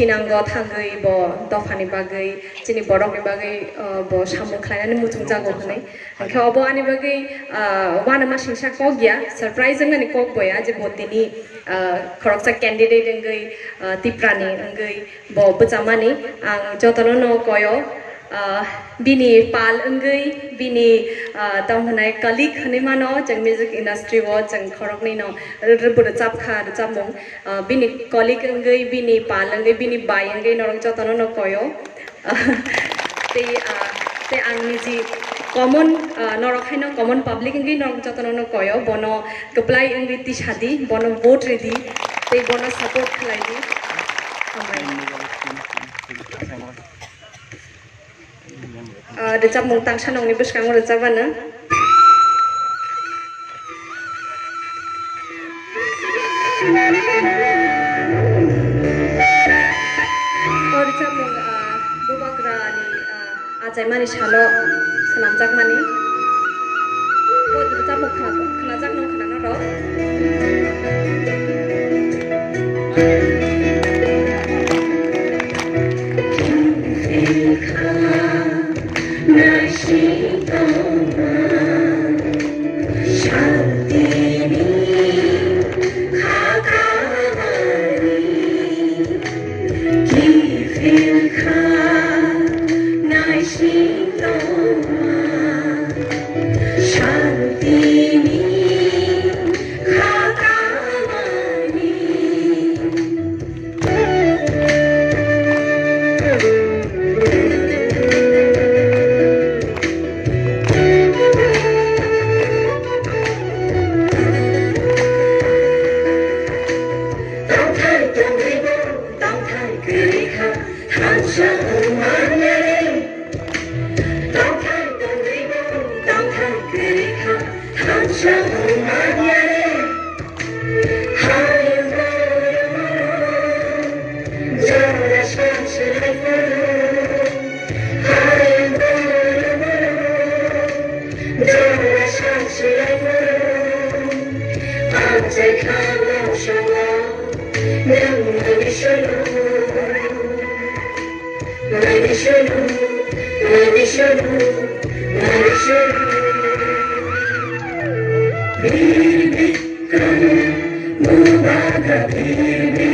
tinanggo thangai bo dofani bagai chini borok ni bagai bo samung khlainani mutung jago hne khe obo ani bagai wana ma singsa kogya surprise ngani kog boya je botini khoroksa candidate ngai tiprani ngai bo bchamani ang jotono no koyo bini pal ngai bini tamhanai colleague hne mano jang music industry wo jang khorok ni no rubur chap kha chamung bini colleague ngai bini pal ngai bini bai ngai norong jotono no koyo te angni ji common norokhaino common public ngai norong jotono no koyo bono keplai ngai ti sadi bono vote ready te bono support khlai di Dejap mungtang sanong ni bus kanggo dejapan dejap mung bubagra ni ajai mani salo salamjak mani dejap mung khnajak nong khana ro Baby, come, move out, baby,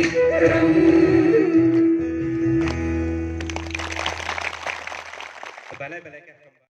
come.